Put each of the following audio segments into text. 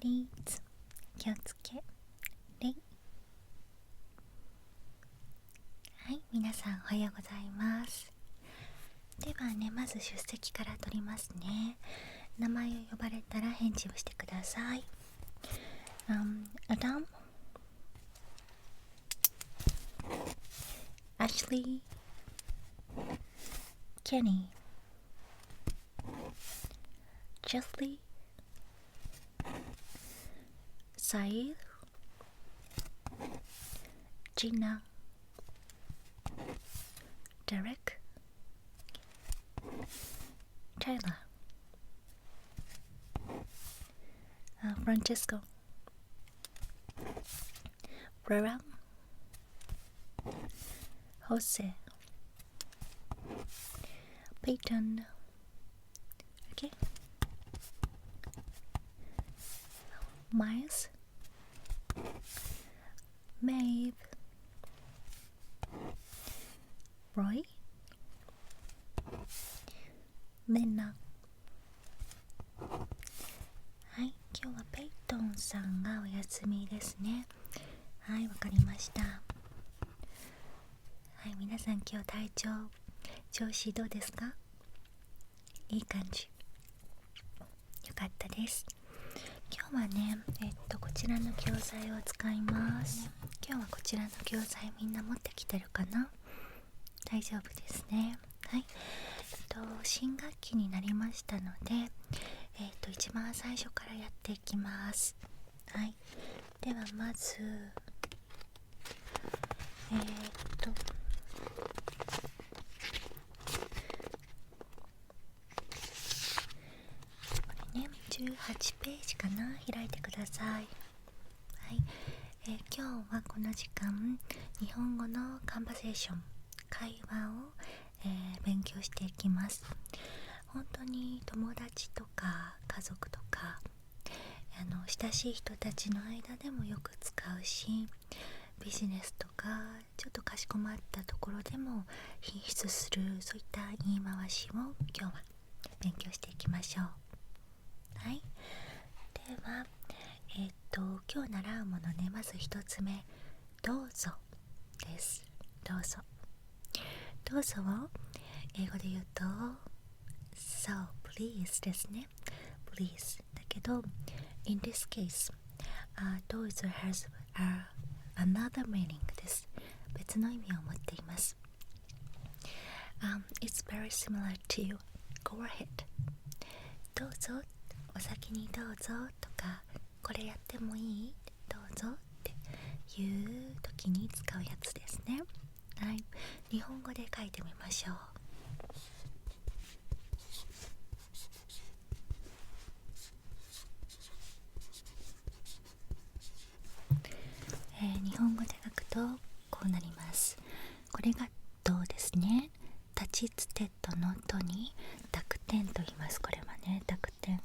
Please 気をつけレイ。はい、皆さんおはようございます。ではね、まず出席から取りますね。名前を呼ばれたら返事をしてください。Adam, Ashley, Kenny, Jessie, Said, Gina, Derek, Taylor, Francesco, Rowan, Jose, Peyton. Okay. Miles, Maeve, Roy, Minna。 はい、今日はペイトンさんがお休みですね。はい、わかりました。はい、皆さん今日調子どうですか？いい感じ。よかったです。今日はね、こちらの教材を使います。今日はこちらの教材みんな持ってきてるかな？大丈夫ですね。はい。新学期になりましたので、一番最初からやっていきます。はい。ではまず、これね、18ページかな？開いてください。はい。今日はこの時間、日本語のカンバセーション、会話を、勉強していきます。本当に友達とか家族とか親しい人たちの間でもよく使うし、ビジネスとかちょっとかしこまったところでも品質する、そういった言い回しを今日は勉強していきましょう。はい。では今日習うものね、まず一つ目、どうぞです。どうぞ。どうぞを英語で言うと So please ですね。 Please だけど In this case、どうぞ has another meaning です。別の意味を持っています。It's very similar to Go ahead、 どうぞ、お先にどうぞとか、これやってもいい？どうぞっていう時に使うやつですね。はい。日本語で書いてみましょう。日本語で書くとこうなります。これがどうですね。立ちつてとのとに濁点と言います。これはね、濁点、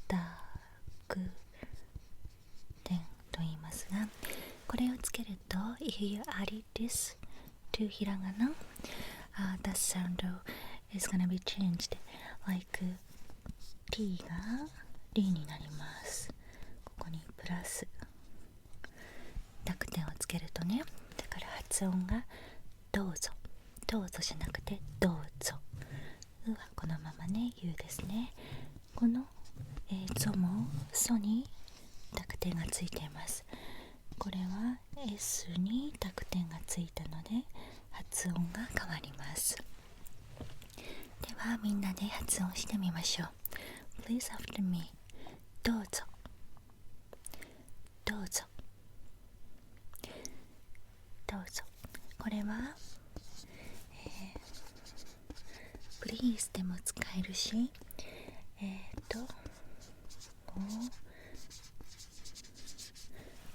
濁点と言いますが、これをつけると If you add this to ひらがな、the sound is gonna be changed like T が D になります。ここにプラス濁点をつけるとね、だから発音がどうぞ、どうぞじゃなくてどうぞ。うはこのままね、U ですね。このぞもそに濁点がついています。これは S に濁点がついたので発音が変わります。ではみんなで発音してみましょう。 Please after me。 どうぞ、どうぞ、どうぞ。これは、Please でも使えるし、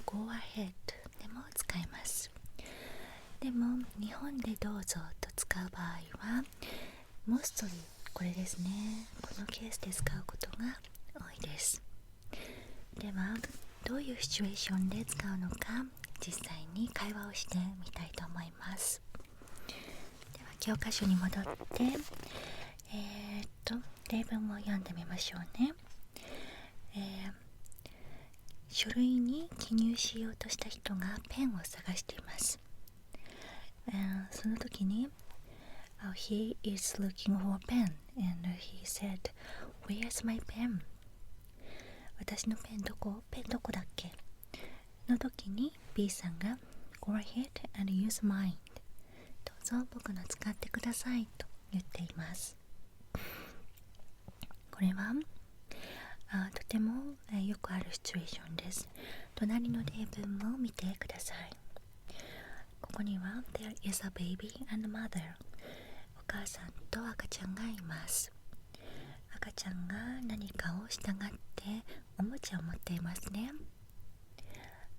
Go ahead でも使えます。でも日本でどうぞと使う場合は mostly これですね。このケースで使うことが多いです。ではどういうシチュエーションで使うのか、実際に会話をしてみたいと思います。では教科書に戻って例文を読んでみましょうね。書類に記入しようとした人がペンを探しています。その時に、he is looking for a pen and he said, Where's my pen? 私のペンどこだっけの時に B さんが Go ahead and use mine どうぞ僕の使ってくださいと言っています。これはとてもよくあるシチュエーションです。隣の例文を見てください。ここには There is a baby and mother お母さんと赤ちゃんがいます。赤ちゃんが何かをしたがっておもちゃを持っていますね。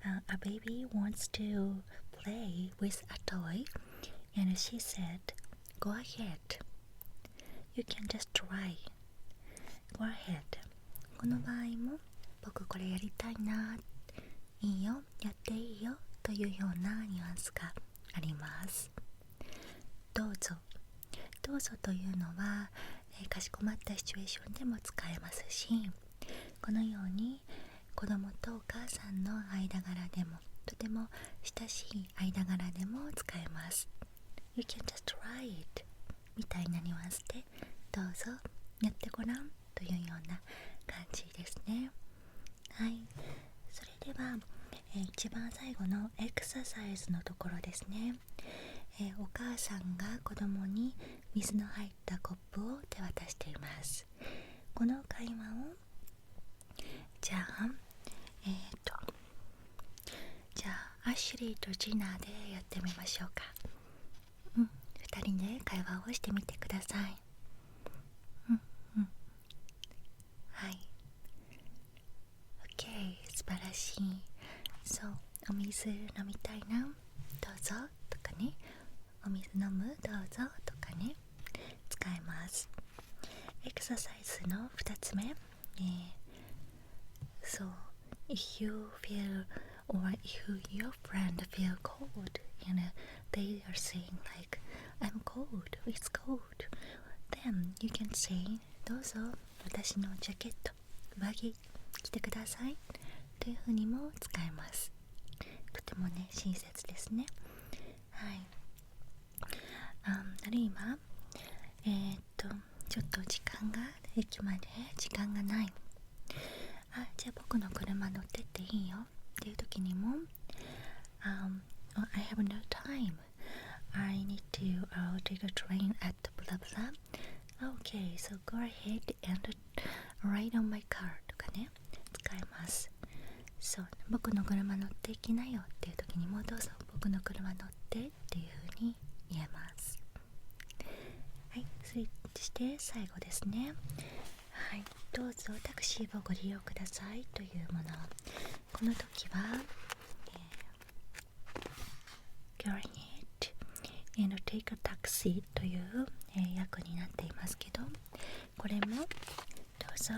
A baby wants to play with a toy and she said, Go ahead. You can just try. Go ahead. この場合も僕これやりたいな、いいよ、やっていいよというようなニュアンスがあります。どうぞというのは、かしこまったシチュエーションでも使えますし、このように子供とお母さんの間柄でもとても親しい間柄でも使えます。 You can just try it みたいなニュアンスでどうぞやってごらんというような感じですね。はい、それでは、一番最後のエクササイズのところですね。お母さんが子供に水の入ったコップを手渡しています。この会話をじゃあアシュリーとジナでやってみましょうか。2人で会話をしてみてください。はい、 OK、 素晴らしい。そう、お水飲みたいな、どうぞとかね、お水飲む、どうぞとかね、使えます。エクササイズの2つ目、So, if you feel or if your friend feel cold and they are saying like, I'm cold, it's cold, then you can say, どうぞ私のジャケット、上着着てくださいというふうにも使えます。とてもね、親切ですね。はい。あるいはちょっと時間が駅まで時間がない、じゃあ僕の車乗ってっていいよっていう時にも、I have no time, I need to take a train at blah blah, okay, so go ahead and ride on my car とかね、使えます。そう、僕の車乗っていきなよっていう時にも、どうぞ僕の車乗ってっていう風に言えます。はい、そして最後ですね。はい、どうぞタクシーをご利用くださいというもの。この時は、Go ahead and take a taxi という、訳になっていますけど、これもどうぞ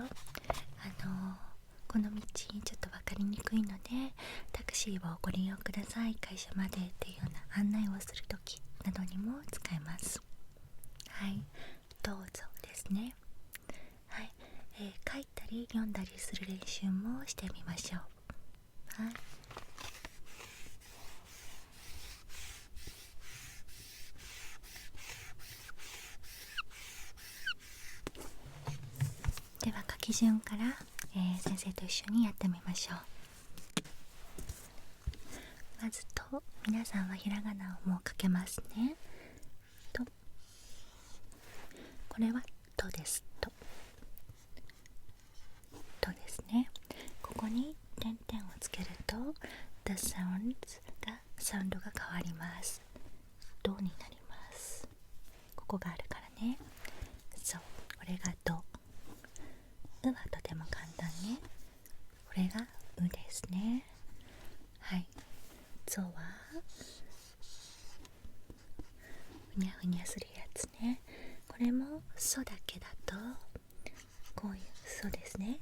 この道ちょっと分かりにくいのでタクシーをご利用ください、会社までっていうような案内をするときなどにも使えます。はい、どうぞですね。はい、書いたり読んだりする練習もしてみましょう。はい、では書き順から、先生と一緒にやってみましょう。まずと、皆さんはひらがなをもう書けますね。と、これはとです。とですね。ここに点々をつけると The sounds がサウンドが変わります。ドになります。ここがあるからね。そう、これがド。うはとても簡単ね。これがうですね。はい。ゾはふにゃふにゃするやつね。これもソだけだとこういうソですね。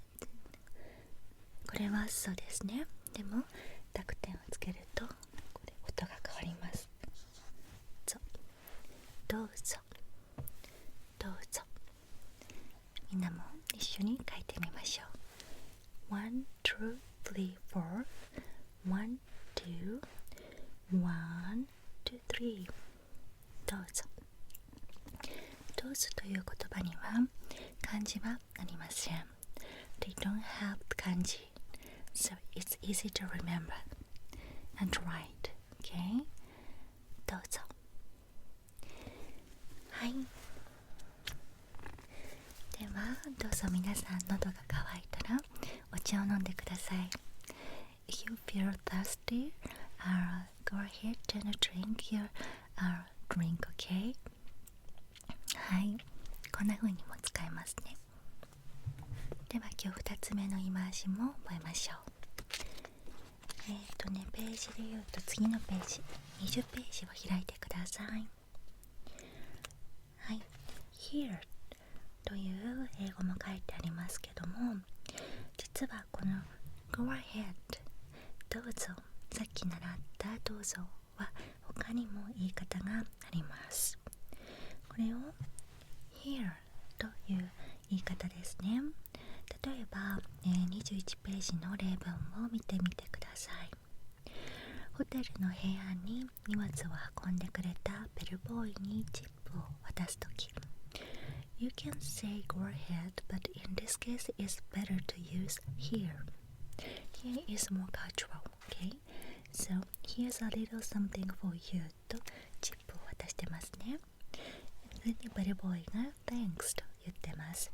これはソですね。でも濁点をつけるとこれ音が変わります。どうぞどうぞ。みんなも一緒に書いてみましょう。2, 3, 4 1, 2 1, 2, 3どうぞ。どうぞという言葉には漢字はありません。They don't have 漢字 So it's easy to remember and write. Okay? どうぞ。はい。ではどうぞ皆さん喉が渇いたらお茶を飲んでください。If you feel thirsty, go ahead and drink your drink, okay? はい。こんな風にも使えますね。では今日2つ目の言い回しも覚えましょう。ページで言うと次のページ、20ページを開いてください。はい。Here という英語も書いてありますけども、実はこの Go ahead どうぞ、さっき習ったどうぞは他にも言い方があります。これを Here という言い方ですね。例えば、21ページの例文を見てみてください。ホテルの部屋に荷物を運んでくれたベルボーイにチップを渡すとき、You can say go ahead, but in this case it's better to use here. Here is more casual, okay? So here's a little something for you とチップを渡してますね。それでベルボーイが Thanks と言ってます。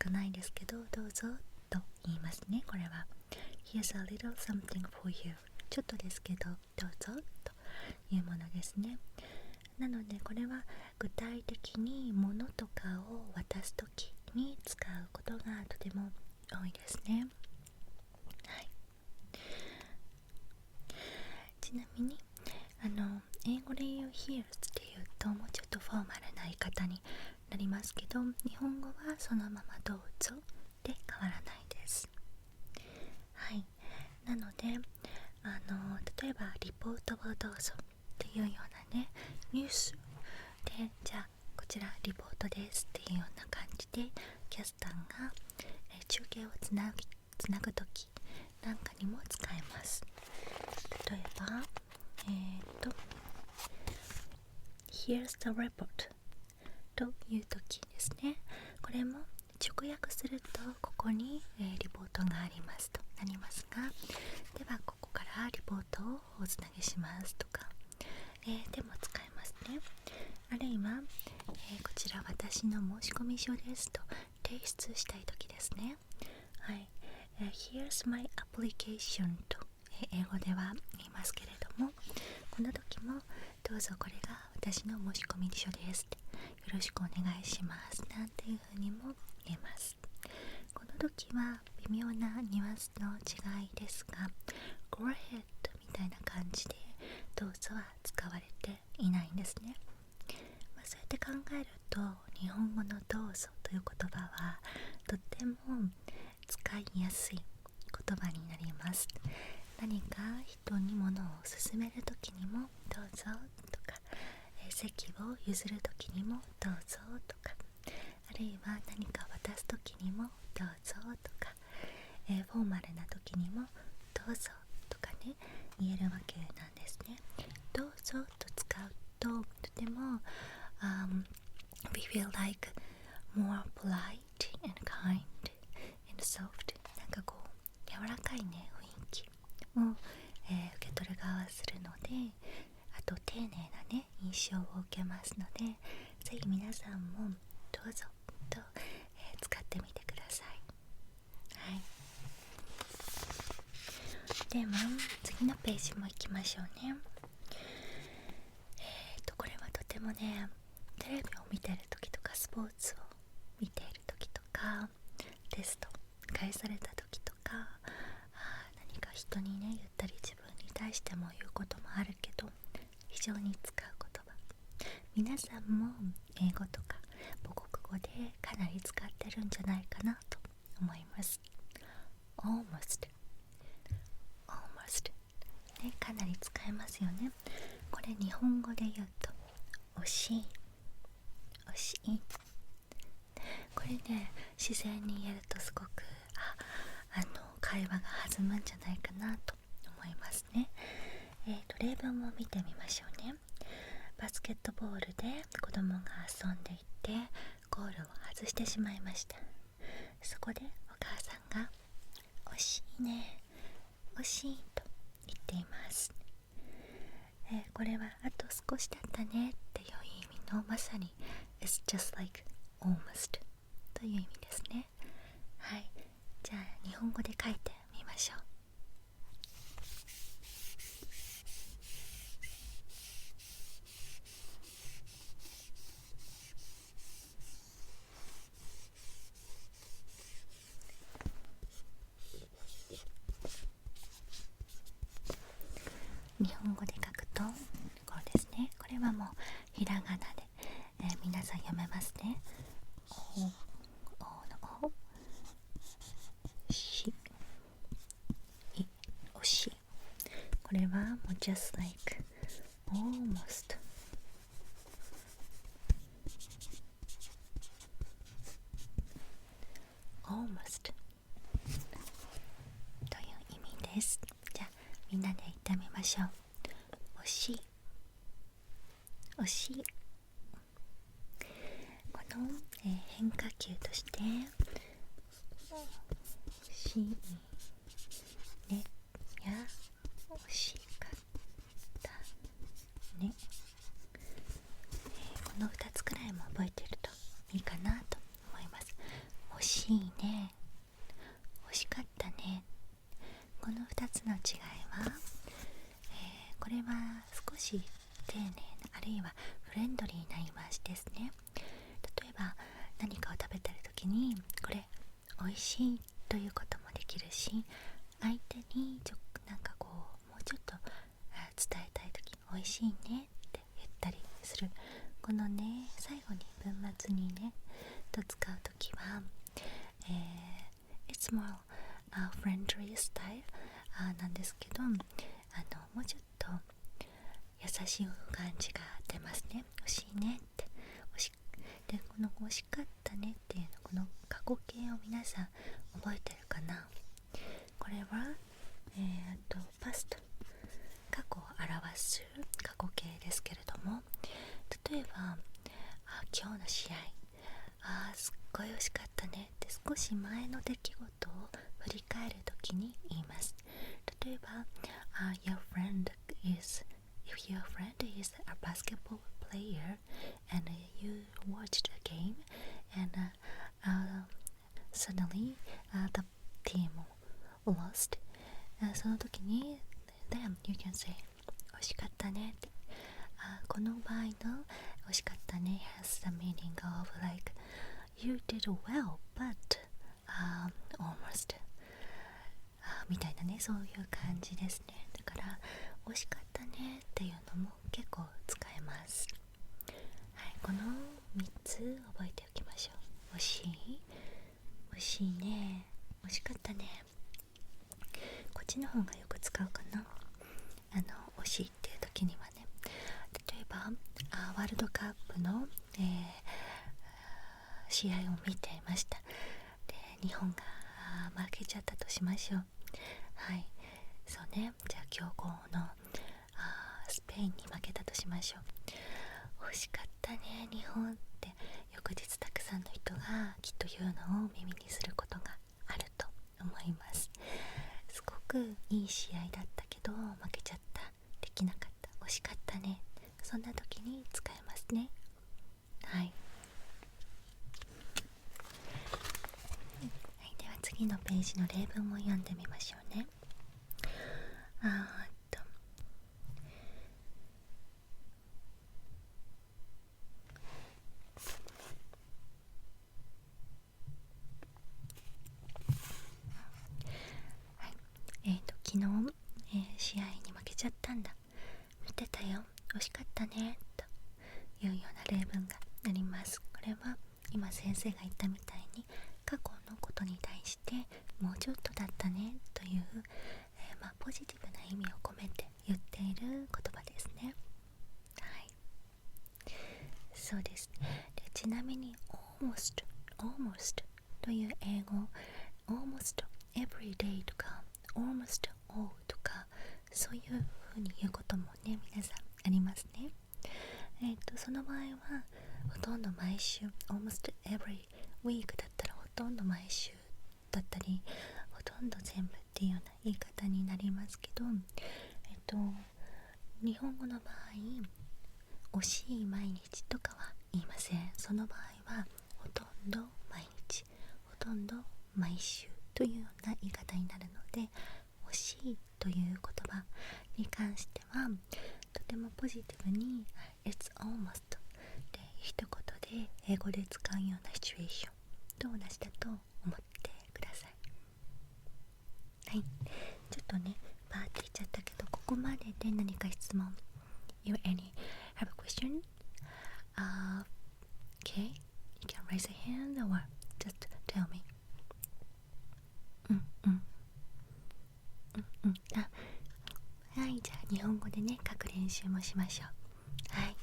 少ないですけどどうぞと言いますね。これは Here's a little something for you ちょっとですけどどうぞというものですね。なのでこれは具体的に物とかを渡すときに使うことがとても多いですね。はい。ちなみに英語で言う Here's っていうともうちょっとフォーマルな言い方になりますけど、日本語はそのままどうぞで変わらないです。はい。なので例えばリポートをどうぞっていうようなね、ニュースでじゃあこちらリポートですっていうような感じでキャスターが、中継をつなぐときなんかにも使えます。例えばHere's the report というときですね。これも直訳するとここに、リポートがありますとなりますが、ではここからリポートをおつなげしますとか、でも使えますね。あるいは、こちら私の申込書ですと提出したいときですね。はい。Here's my application と、英語では言いますけれども、この時もどうぞこれが私の申込書ですってよろしくお願いしますなんていうふうにも言えます。この時は微妙なニュアンスの違いですが Go ahead みたいな感じでどうぞは使われていないんですね。そうやって考えると日本語のどうぞという言葉はとっても使いやすい言葉になります。何か人に物を勧めるときにもどうぞとか、席を譲るときにもどうぞとか、あるいは何か渡すときにもどうぞとか、フォーマルなときにもどうぞとかね言えるわけなんですね。どうぞと使うととても、we feel like more polite and kind and soft なんかこう柔らかいね雰囲気を、受け取る側はするので、あと丁寧なね印象を受けますので、ぜひ皆さんもどうぞと、使ってみてください。はい。では次のページも行きましょうね。これはとてもねテレビを見ている時とかスポーツを見ている時とかテスト返された時とか、何か人にね言ったり自分に対しても言うこともあるけど非常に使う言葉、皆さんも英語とか母国語でかなり使ってるんじゃないかなと思います。 almost ね、かなり使えますよね。これ日本語で言うと惜しいこれね自然に言えるとすごく会話が弾むんじゃないかなと思いますね。例文を見てみましょうね。バスケットボールで子供が遊んでいてゴールを外してしまいました。そこでお母さんが惜しいね、惜しいと言っています。これはあと少しだったねっていう意味のまさに It's just like almost という意味ですね。はい、じゃあ日本語で書いてみましょう。日本語で書くとこうですね。これはもうひらがなで、皆さん読めますね。おのおしいおし。これはもう just like almost almost という意味です。じゃあみんなで言ってみましょう。惜しい惜しい。この、変化球として惜しいねや惜しかったね、この2つくらいも覚えてるといいかなと思います。惜しいね、惜しかったね。この2つの違いは、これは少し丁寧なあるいはフレンドリーな言い回しですね。例えば何かを食べてる時にこれ美味しいということもできるし、相手になんかこうもうちょっと伝えたい時美味しいねって言ったりする。このね最後に文末にねと使う時は、It's more friendly style なんですけど、もうちょっと優しい感じが出ますね。惜しいねってで、この惜しかったねっていうのこの過去形を皆さん覚えてるかな。これはパスト過去を表す過去形ですけれども、例えば今日の試合すっごい惜しかったねって少し前の出来事を振り返るときに言います。例えば、Your friend is if your friend is a basketball player and you watch the game and suddenly the team lost、その時に then you can say 惜しかったねって、この場合の惜しかったね has the meaning of like you did well but、almost、みたいなね、そういう感じですね。だから惜しかったねっていうのも結構使えます。はい、この3つ覚えておきましょう。惜しい、惜しいね、惜しかったね。こっちの方がよく使うかな。惜しいっていう時にはね、例えばワールドカップの、試合を見ていました。で、日本が負けちゃったとしましょう。はい、そうね。じゃあ強豪のスペインに負けたとしましょう。惜しかったね日本って翌日たくさんの人がきっと言うのを耳にすることがあると思います。すごくいい試合だったけど負けちゃった、できなかった、惜しかったね、そんな時に使えますね。はい、では次のページの例文を読んでみましょうね。昨日、試合に負けちゃったんだ、見てたよ、惜しかったねというような例文があります。これは今先生が言ったみたいに過去のことに対してもうちょっとだったねという、ポジティブな意味を込めて言っている言葉ですね。はい、そうです。で、ちなみに almost という英語 almost every day とか almost all とかそういう風に言うこともね皆さんありますね。その場合はほとんど毎週 almost every week だったらほとんど毎週だったりほとんど全部っていうような言い方になりますけど、日本語の場合惜しい毎日とかは言いません。その場合はほとんど毎日ほとんど毎週というような言い方になるので、惜しいという言葉に関してはとてもポジティブに It's almost で一言で英語で使うようなシチュエーションと同じだと思ってください。はい、ちょっとねバーって言っちゃったけど、ここまでで何か質問 You any have a question? Okay, you can raise a hand or just tell me. はい、じゃあ日本語でね書く練習もしましょう。はい、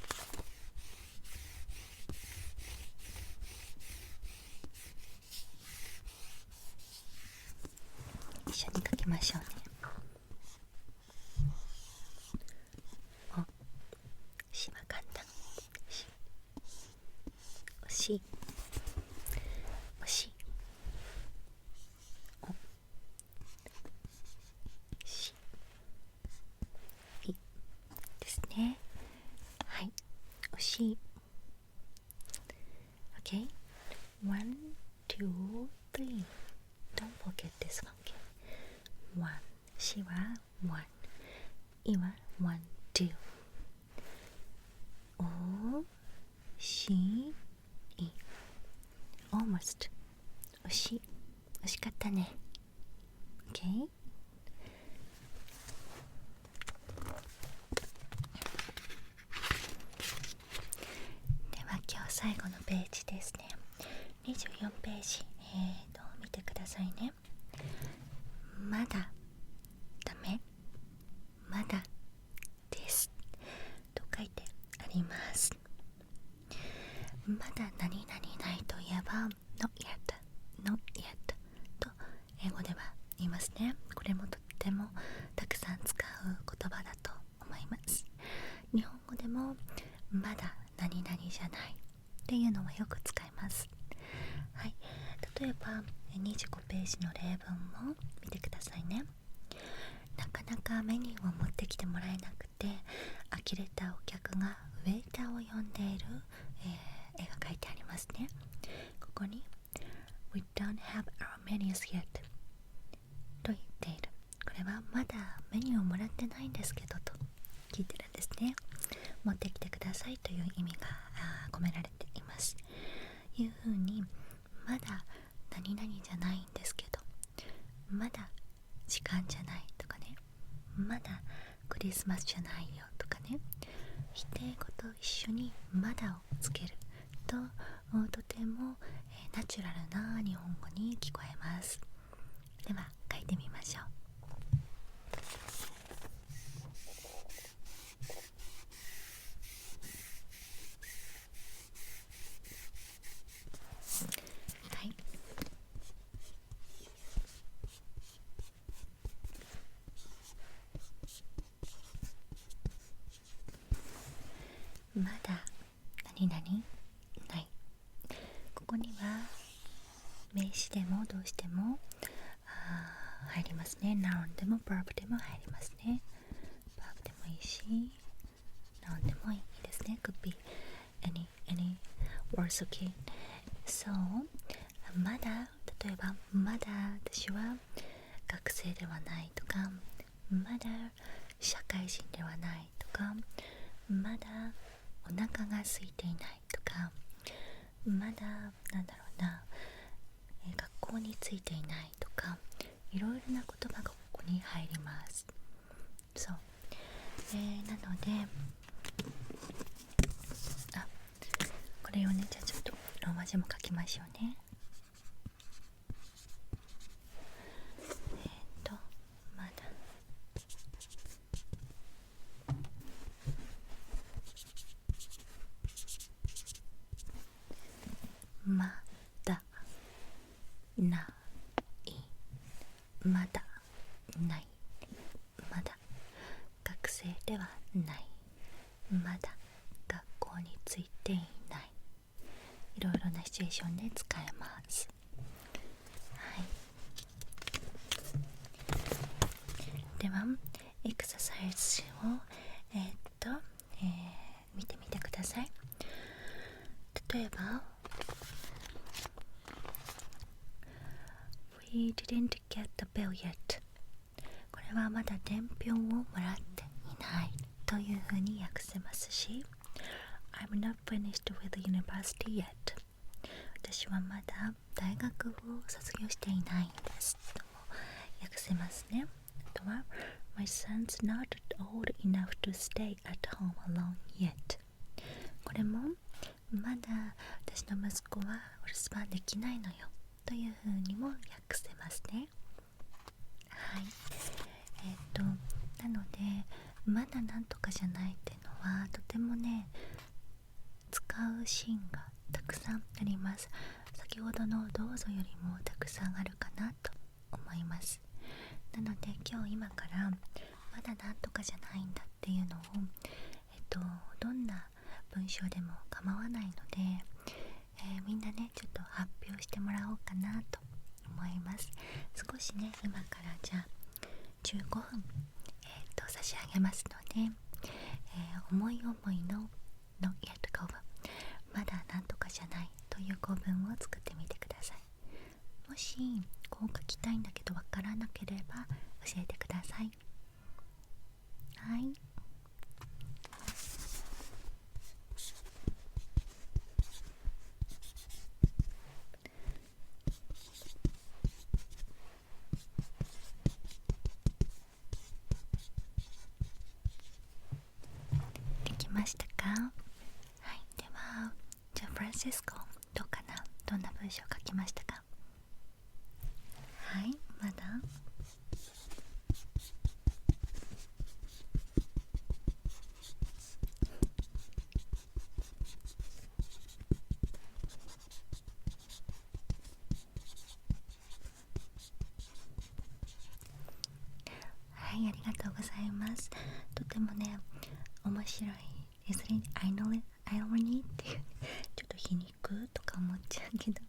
一緒に書きましょうね。しは簡単。惜しい惜しいおしいですね。はい、惜しい。 OK、 1, 2, 3 Don't forget this one. Okay, 1しは1、いは1、2。おしい almost 惜しい惜しかったね。 OK、 では今日最後のページですね。24ページ、見てくださいね。まだダメ、まだですと書いてあります。まだ何々ないといえば not yet not yet と英語では言いますね。これもとってもたくさん使う言葉だと思います。日本語でもまだ何々じゃないっていうのはよく使います。はい、例えば25ページの例文も見てくださいね。なかなかメニューを持ってきてもらえなくて呆れたお客がウェイターを呼んでいる、絵が書いてありますね。ここに We don't have our menus yet と言っている。これはまだメニューをもらってないんですけどと聞いてるんですね。持ってきてくださいという意味が込められています。いうふうにまだ何々じゃないんですけど、まだ時間じゃないとかね、まだクリスマスじゃないよとかね、否定語と一緒にまだをつけるととても、ナチュラルな日本語に聞こえます。では書いてみましょう。はい、まだ何々ない。ここには名詞でも動詞でも入りますね。noun でも verb でも入りますね。verb でもいいし noun でもいいですね。could be any words okay。 そう、まだ例えばまだ私は学生ではないとか、まだ社会人ではないとか、まだお腹が空いていないとか、まだなんだろうな、学校についていないとか、いろいろな言葉がここに入ります。そう、なのでこれをね、じゃあちょっとローマ字も書きましょうね。まだまだないまだない、まだ学生ではない、まだ学校についていない、いろいろなシチュエーションで使えます。はい、ではエクササイズを見てみてください。例えば We didn't get the bill yet。 これはまだ伝票をもらっていないというふうに訳せますし、 I'm not finished with university yet。 私はまだ大学を卒業していないんですとも訳せますね。あとは My son's not old enough to stay at home alone yet。 これもまだ私の息子はお留守番できないのよというふうにも訳せますね。はい、なのでまだなんとかじゃないっていうのはとてもね使うシーンがたくさんあります。先ほどのどうぞよりもたくさんあるかなと思います。なので今からまだなんとかじゃないんだっていうのを、どんな文章でも構わないので、みんなねちょっと発表してもらおうかなと思います。少しね今からじゃあ15分、差し上げますので、思い思いのやっと構文、まだなんとかじゃないという構文を作ってみてください。もしこう書きたいんだけどわからなければ教えてください。はい、できましたか？はい、ではじゃあフランシスコどうかな、どんな文章を書きましたか？はい、まだはい、ありがとうございます。とてもね面白いですね。アイロニーっていうちょっと皮肉とか思っちゃうけど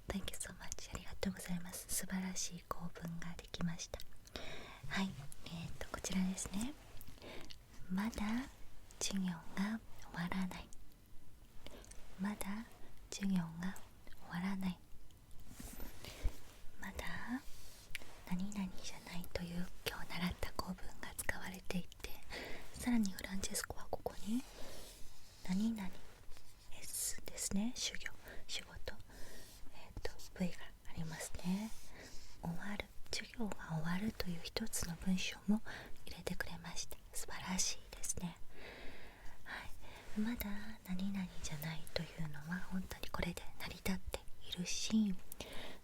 Thank you so much。 ありがとうございます。素晴らしい構文ができました。はい、こちらですね。まだ授業が終わらない、まだ授業が終わらない、まだ何々じゃないという今日習った構文が使われていて、さらにフランチェスコはここに何々 S ですね、仕事、V がありますね。終わる、授業が終わるという一つの文章も入れてくれました。素晴らしいですね。はい、まだ何々じゃないというのは本当にこれで成り立っているし、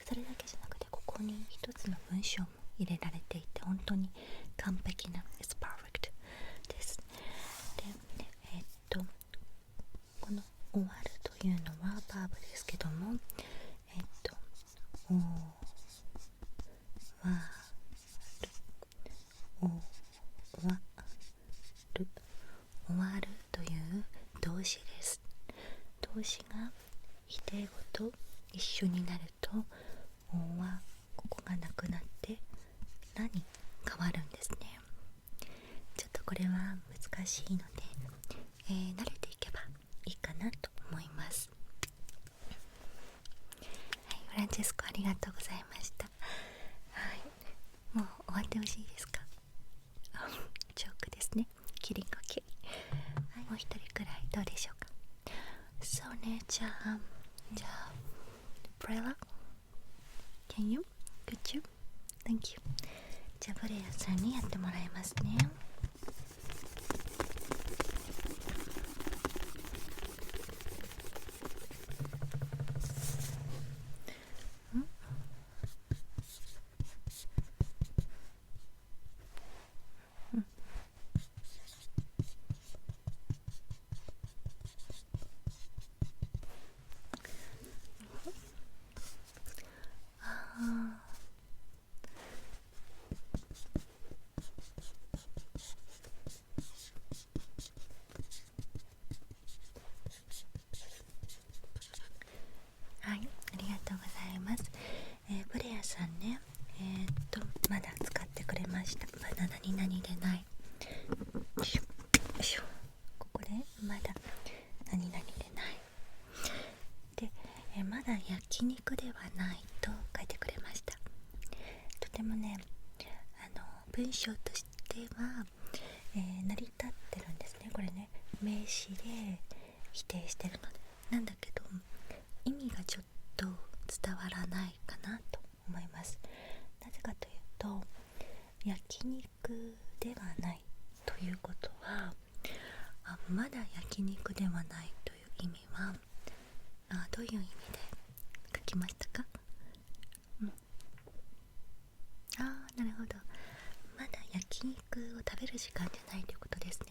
それだけじゃなくてここに一つの文章も入れられていて本当に完璧な It's perfect です。で、この終わるというのはバーブですけども、終わる、終わるという動詞です。動詞が否定語と一緒になるとここがなくなって何変わるんですね。ちょっとこれは難しいので、慣れていけばいいかなと思います。はい、フランチェスコありがとうございました。はい、もう終わってほしいですか？ジョークですね。キリンコキリ、はい、もう一人くらいどうでしょうか？そうね、じゃあブレラ Can you? Could you? Thank you。 じゃあブレラさんにやってもらいますね。てもね、文章としては、成り立ってるんですね。これね、名詞で否定してるのでなんだけど、意味がちょっと伝わらないかなと思います。なぜかというと、焼肉ではないということは、まだ焼肉ではないという意味は、どういう意味で書きましたか？なるほど。まだ焼肉を食べる時間じゃないということですね。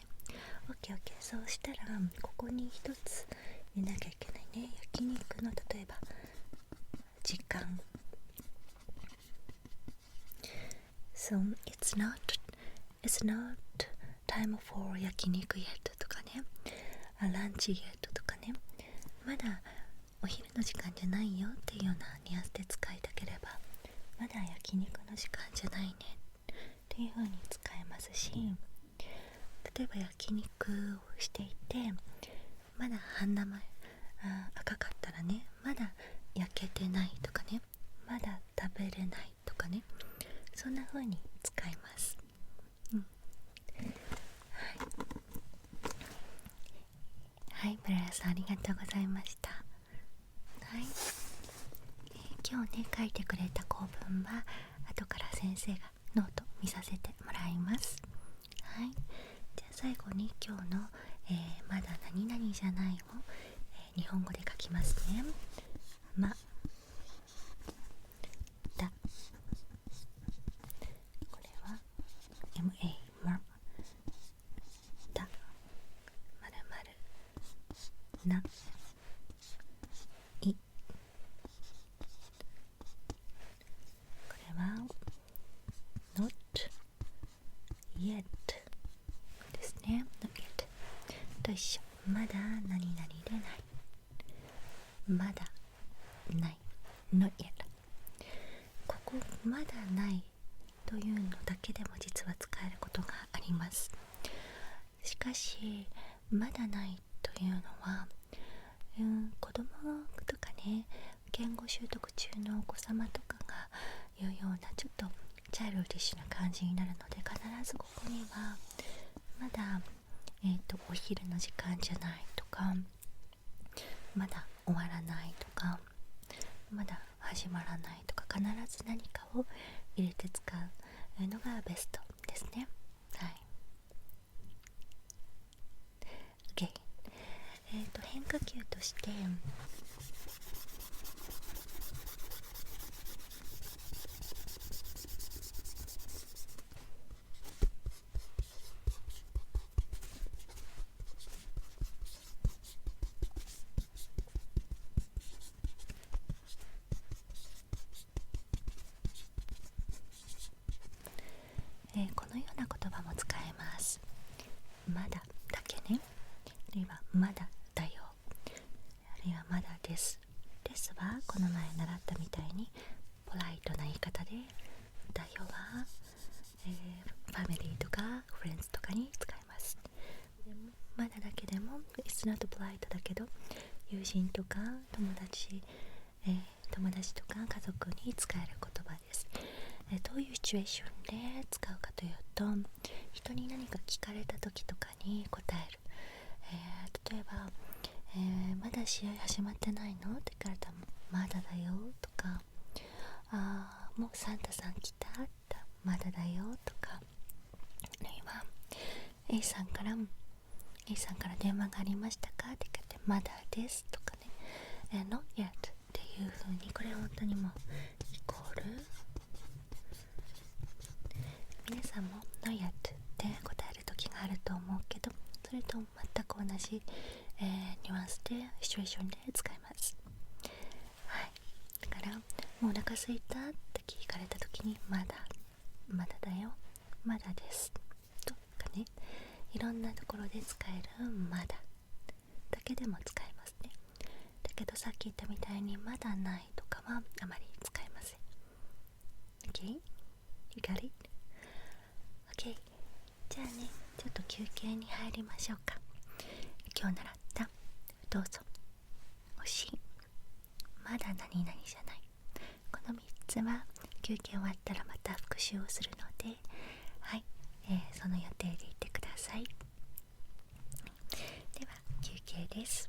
OK。 そうしたらここに一つ入れなきゃいけないね。焼肉の例えば時間。 So it's not time for 焼肉 yet とかね、ランチ yet とかね、まだお昼の時間じゃないよっていうようなニュアンスで使いたければ、まだ焼肉の時間じゃないねっていう風に使えますし、例えば焼肉をしていてまだ半生赤かったらね、まだ焼けてないとかね、まだ食べれないとかね、そんな風に使います。はい、ブラヤさんありがとうございました。はい、今日ね書いてくれた構文は後から先生がノート見させてもらいます。はい、じゃあ最後に今日の、まだ何々じゃないを、日本語で書きますね。まだ、これは MA まだ、まるまるないこれは not yet ですね。 not yet と一緒。まだ何々でない、まだない not yet。 ここまだないというのだけでも実は使えることがあります。しかしまだないというのは、子供とかね、言語習得中のお子様とかが言うようなちょっとチャイルディッシュな感じになるので、必ずここにはまだ、お昼の時間じゃないとか、まだ終わらないとか、まだ始まらないとか、必ず何かを入れて使うのがベストですね。はい。OK。変化球としてこのような言葉も使えます。まだだけね、あるいはまだだよ、あるいはまだです。ですはこの前習ったみたいにポライトな言い方で、だよは、ファミリーとかフレンズとかに使います。でもまだだけでも It's not polite だけど、友人とか友達とか家族に使える言葉です。どういうシチュエーションで使うかというと、人に何か聞かれた時とかに答える。例えば、まだ試合始まってないのって聞かれたらまだだよとか、もうサンタさん来たってまだだよとか、あるいは A さんから電話がありましたかって聞かれてまだですとかね、not yet っていう風に、これは本当にもうイコール、皆さんも not yet って答える時があると思うけど、それと全く同じ、ニュアンスでシチュエーションで使います。はい、だからもうお腹すいたって聞かれた時にまだだよ、まだですとかね、いろんなところで使えるまだだけでも使えますね。だけどさっき言ったみたいにまだないとかはあまり使えません。 OK? You got it? OK。 じゃあね、ちょっと休憩に入りましょうか。今日習ったどうぞ、惜しい、まだ何々じゃない、この3つは休憩終わったらまた復習をするので、はい、その予定でいてください。では休憩です。